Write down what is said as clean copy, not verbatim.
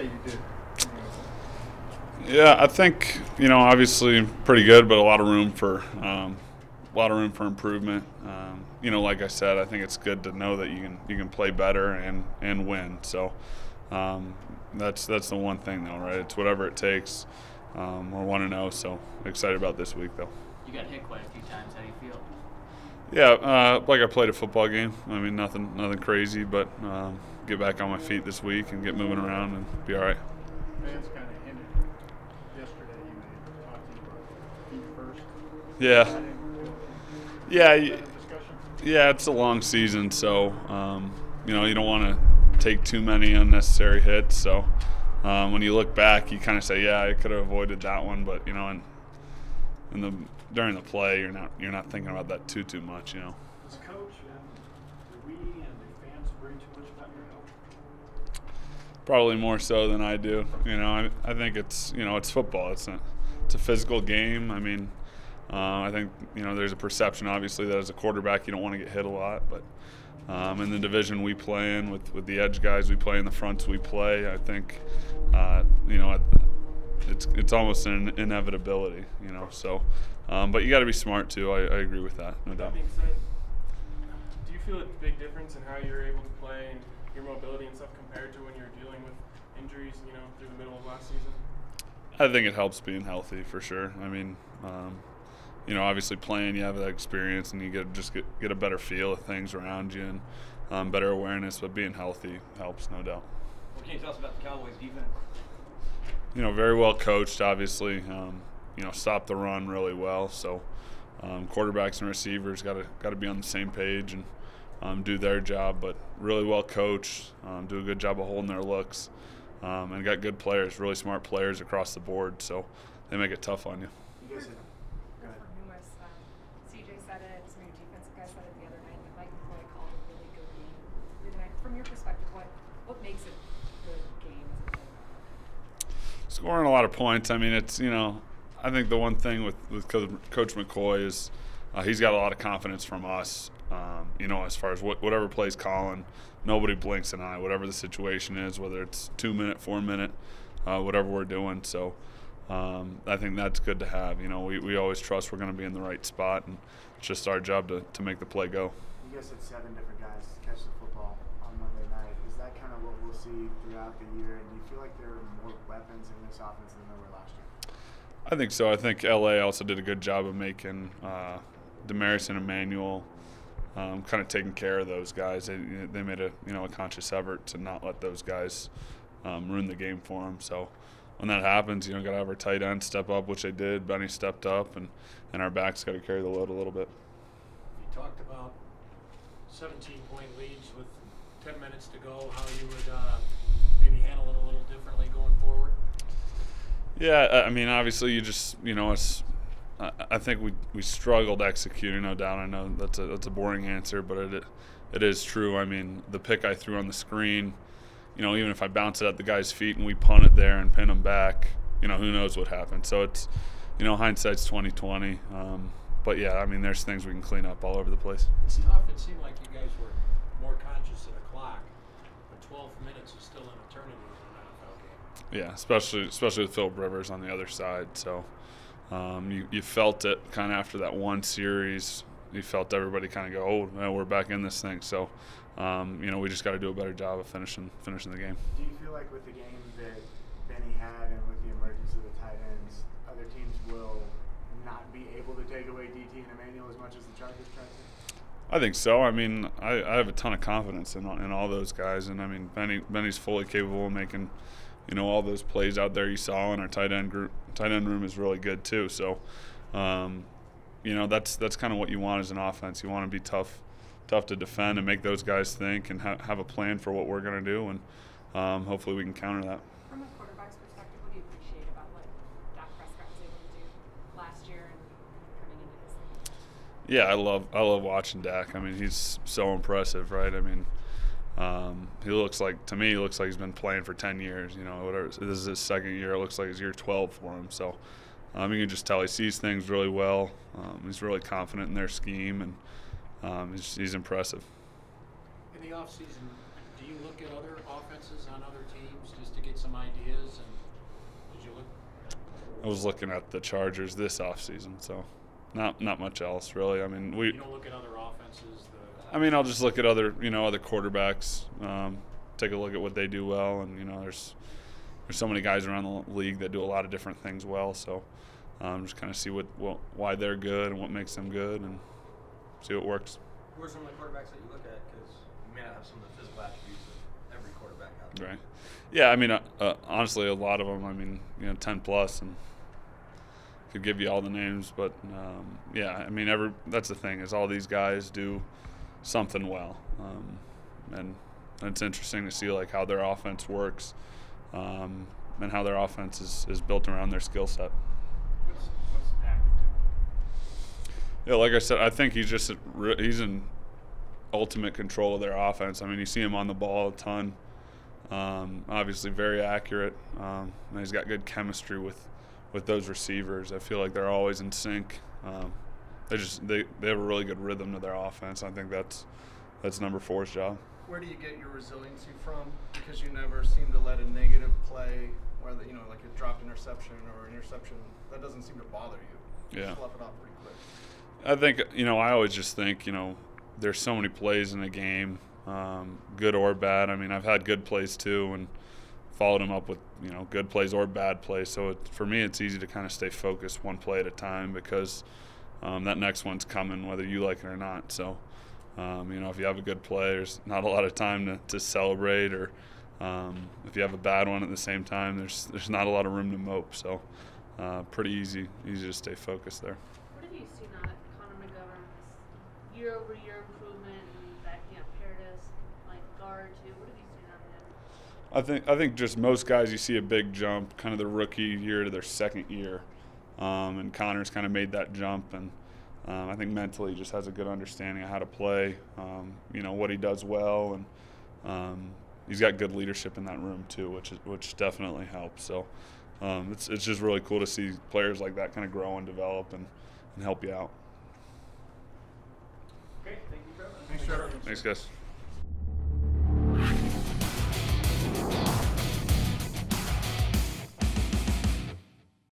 say you did? Yeah, I think obviously pretty good, but a lot of room for improvement. Like I said, I think it's good to know that you can play better and win. So that's the one thing though, right? It's whatever it takes. We're 1-0, so excited about this week though. You got hit quite a few times. How do you feel? Yeah, like I played a football game. I mean, nothing crazy, but get back on my feet this week and get moving around and be all right. Fans kind of hinted yesterday you may talk to you about feet first. Yeah, it's a long season, so you don't want to take too many unnecessary hits. So when you look back, you kind of say, yeah, I could have avoided that one, but during the play, you're not thinking about that too much. As a coach, do we and the fans worry too much about your health? Probably more so than I do. I think it's football. It's a physical game. I mean, I think there's a perception obviously that as a quarterback you don't want to get hit a lot, but in the division we play in with the edge guys we play in the fronts we play, I think it's almost an inevitability. So. But you got to be smart too. I agree with that, no doubt. That being said, do you feel a big difference in how you're able to play and your mobility and stuff compared to when you're dealing with injuries, through the middle of last season? I think it helps being healthy for sure. I mean, obviously playing, you have that experience and you get a better feel of things around you and better awareness. But being healthy helps, no doubt. What can you tell us about the Cowboys' defense? Very well coached, obviously. Stop the run really well. So quarterbacks and receivers got to be on the same page and do their job. But really well coached, do a good job of holding their looks, and got good players, really smart players across the board. So they make it tough on you. You guys CJ said it, some of your defensive guys said it the other night, that Mike McCoy called a really good game the other night. From your perspective, what makes it a good game as a player? Scoring a lot of points. I mean, it's I think the one thing with Coach McCoy is he's got a lot of confidence from us. As far as whatever play's calling, nobody blinks an eye. Whatever the situation is, whether it's 2 minute, 4 minute, whatever we're doing. So I think that's good to have. We always trust we're going to be in the right spot, and it's just our job to make the play go. You guys had 7 different guys catch the football on Monday night. Is that kind of what we'll see throughout the year? And do you feel like there are more weapons in this offense than there were last year? I think so. I think LA also did a good job of making Damaris and Emmanuel kind of taking care of those guys. They made a conscious effort to not let those guys ruin the game for them. So when that happens, got to have our tight end step up, which they did. Benny stepped up, and our backs got to carry the load a little bit. You talked about 17-point leads with 10 minutes to go, how you would maybe handle it a little differently going forward? Yeah, I mean, obviously you just, I think we struggled executing, no doubt. I know that's a boring answer, but it is true. I mean, the pick I threw on the screen, even if I bounce it at the guy's feet and we punt it there and pin him back, who knows what happened. So it's, hindsight's 20/20. But yeah, I mean, there's things we can clean up all over the place. It's tough. It seemed like you guys were more conscious of the clock, but 12 minutes is still an eternity in an NFL game. Yeah, especially with Philip Rivers on the other side. So you felt it kind of after that one series. You felt everybody kind of go, oh, no, we're back in this thing. So we just got to do a better job of finishing the game. Do you feel like with the game that Benny had and with the emergence of the tight ends, other teams will not be able to take away DT and Emmanuel as much as the Chargers tried to? I think so. I mean, I have a ton of confidence in all those guys, and I mean, Benny's fully capable of making, all those plays out there you saw, and our tight end room is really good too. So, that's kind of what you want as an offense. You want to be tough to defend and make those guys think and have a plan for what we're going to do, and hopefully we can counter that. From a quarterback's perspective, what do you appreciate about what Dak Prescott was able to do last year and coming into this season? Yeah, I love watching Dak. I mean, he's so impressive, right? I mean, he looks like he's been playing for 10 years. Whatever. This is his second year. It looks like it's year 12 for him. So you can just tell he sees things really well. He's really confident in their scheme, and he's impressive. In the offseason, do you look at other offenses on other teams just to get some ideas? And did you look? I was looking at the Chargers this offseason, so not much else really. I mean, You don't look at other offenses. I mean, I'll just look at other other quarterbacks, take a look at what they do well, and there's so many guys around the league that do a lot of different things well. So just kind of see why they're good and what makes them good, and see what works. Who are some of the quarterbacks that you look at? Because you may not have some of the physical attributes of every quarterback out there. Right. Yeah, I mean, honestly, a lot of them. I mean, 10 plus, and could give you all the names, but yeah, I mean, that's the thing is all these guys do something well, and it's interesting to see like how their offense works, and how their offense is built around their skill set. What's active to Yeah, like I said, I think he's in ultimate control of their offense. I mean, you see him on the ball a ton. Obviously, very accurate. And he's got good chemistry with those receivers. I feel like they're always in sync. They have a really good rhythm to their offense. I think that's number 4's job. Where do you get your resiliency from? Because you never seem to let a negative play, whether like a dropped interception or an interception, that doesn't seem to bother you. Yeah. You slough it off pretty quick. I think I always just think there's so many plays in a game, good or bad. I mean, I've had good plays too, and followed them up with good plays or bad plays. So for me, it's easy to kind of stay focused one play at a time, because that next one's coming whether you like it or not. So if you have a good play, there's not a lot of time to celebrate, or if you have a bad one at the same time, there's not a lot of room to mope. So pretty easy to stay focused there. What have you seen on Connor McGovern's year-over-year improvement and backing up Paradis, like guard too? What have you seen on him? I think just most guys, you see a big jump, kind of the rookie year to their second year, and Connor's kind of made that jump, and I think mentally just has a good understanding of how to play, what he does well, and he's got good leadership in that room too, which definitely helps. So it's just really cool to see players like that kind of grow and develop and help you out. Okay, thank you, Trevor. Thanks, Trevor. Thanks, guys.